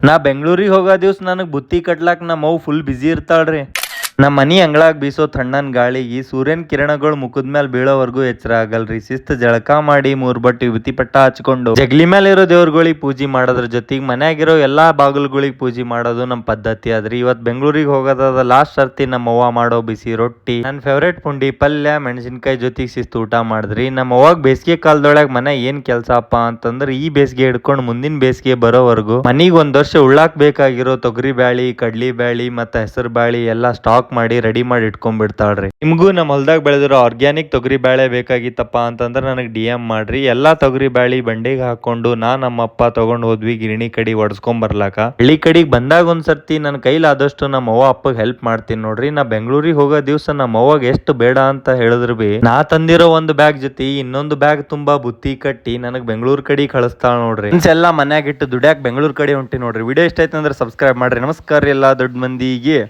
ನಾ ಬೆಂಗಳೂರಿಗೆ ಹೋಗೋ ದಿವ್ಸ ನನಗೆ ಬುತ್ತಿ ಕಟ್ಲಾಕ್ ನಮ್ಮ ಅವ್ವ ಫುಲ್ ಬಿಸಿ ಇರ್ತಾಳ್ರಿ. ನಮ್ಮ ಮನಿ ಅಂಗಳಾಗ ಬೀಸೋ ತಣ್ಣನ್ ಗಾಳಿಗೆ ಸೂರ್ಯನ ಕಿರಣಗಳು ಮುಖದ ಮೇಲೆ ಬೀಳೋವರೆಗೂ ಎಚ್ಚರ ಆಗಲ್ರಿ. ಶಿಸ್ತು ಜಳಕ ಮಾಡಿ 3 ಬಟ್ಟಿ ವಿಭೂತಿ ಪಟ್ಟ ಹಚ್ಕೊಂಡು ಜಗ್ಲಿ ಮೇಲೆ ಇರೋ ದೇವ್ರಗಳಿಗೆ ಪೂಜೆ ಮಾಡೋದ್ರ ಜೊತೆಗೆ ಮನ್ಯಾಗಿರೋ ಎಲ್ಲಾ ಬಾಗಿಲುಗಳಿಗೆ ಪೂಜೆ ಮಾಡೋದು ನಮ್ಮ ಪದ್ಧತಿ ಆದ್ರಿ. ಇವತ್ತು ಬೆಂಗಳೂರಿಗೆ ಹೋಗೋದಾದ ಲಾಸ್ಟ್ ಸರ್ತಿ ನಮ್ಮ ಅವ್ವ ಮಾಡೋ ಬಿಸಿ ರೊಟ್ಟಿ, ನನ್ನ ಫೇವ್ರೇಟ್ ಪುಂಡಿ ಪಲ್ಯ, ಮೆಣಸಿನ್ಕಾಯಿ ಜೊತೆಗೆ ಶಿಸ್ತು ಊಟ ಮಾಡಿದ್ರಿ. ನಮ್ಮ ಅವ್ವಾಗ ಬೇಸಿಗೆ ಕಾಲದೊಳಗೆ ಮನೆ ಏನ್ ಕೆಲ್ಸ ಅಪ್ಪ ಅಂತಂದ್ರೆ ಈ ಬೇಸಿಗೆ ಹಿಡ್ಕೊಂಡು ಮುಂದಿನ ಬೇಸಿಗೆ ಬರೋವರೆಗೂ ಮನಿಗೆ ಒಂದ್ ವರ್ಷ ಉಳ್ಳಾಕ್ ಬೇಕಾಗಿರೋ ತೊಗರಿ ಬ್ಯಾಳಿ, ಕಡ್ಲಿ ಬ್ಯಾಳಿ ಮತ್ತೆ ಹೆಸರು ಬ್ಯಾಳಿ ಎಲ್ಲಾ ಸ್ಟಾಕ್ ಮಾಡಿ ರೆಡಿ ಮಾಡಿ ಇಟ್ಕೊಂಡ್ಬಿಡ್ತಾಳ್ರಿ. ನಿಮ್ಗೂ ನಮ್ಮ ಹೊಲ್ದಾಗ ಬೆಳೆದಿರೋ ಆರ್ಗ್ಯಾನಿಕ್ ತೊಗರಿ ಬ್ಯಾಳೆ ಬೇಕಾಗಿತ್ತಪ್ಪ ಅಂತಂದ್ರೆ ನನಗೆ DM ಮಾಡ್ರಿ. ಎಲ್ಲಾ ತೊಗರಿ ಬ್ಯಾಳಿ ಬಂಡಿಗೆ ಹಾಕೊಂಡು ನಮ್ಮಪ್ಪ ತಗೊಂಡ್ ಹೋದ್ವಿ ಗಿರಣಿ ಕಡಿ ಒಡ್ಸ್ಕೊಂಡ್ ಬರ್ಲಾಕ. ಹಳ್ಳಿ ಕಡಿಗೆ ಬಂದಾಗ ಒಂದ್ಸರ್ತಿ ನನ್ನ ಕೈಲಾದಷ್ಟು ನಮ್ಮ ಅವ್ವ ಅಪ್ಪಗೆ ಹೆಲ್ಪ್ ಮಾಡ್ತೀನಿ ನೋಡ್ರಿ. ನಾ ಬೆಂಗಳೂರಿಗೆ ಹೋಗೋ ದಿವ್ಸ ನಮ್ಮ ಅವ್ವಗೆ ಎಷ್ಟು ಬೇಡ ಅಂತ ಹೇಳಿದ್ರು ಬಿ ನಾ ತಂದಿರೋ ಒಂದು ಬ್ಯಾಗ್ ಜೊತೆ ಇನ್ನೊಂದು ಬ್ಯಾಗ್ ತುಂಬಾ ಬುತ್ತಿ ಕಟ್ಟಿ ನನಗ್ ಬೆಂಗಳೂರು ಕಡೆ ಕಳಿಸ್ತಾಳ ನೋಡ್ರಿ. ಎಲ್ಲ ಮನ್ಯಾಗ ಇಟ್ಟು ದುಡ್ಯಾಕ್ ಬೆಂಗಳೂರು ಕಡೆ ಹೊಂಟಿ ನೋಡ್ರಿ. ವಿಡಿಯೋ ಇಷ್ಟ ಆಯ್ತು ಅಂದ್ರೆ ಸಬ್ಸ್ಕ್ರೈಬ್ ಮಾಡ್ರಿ. ನಮಸ್ಕಾರ ಎಲ್ಲ ದೊಡ್ಡ ಮಂದಿಗೆ.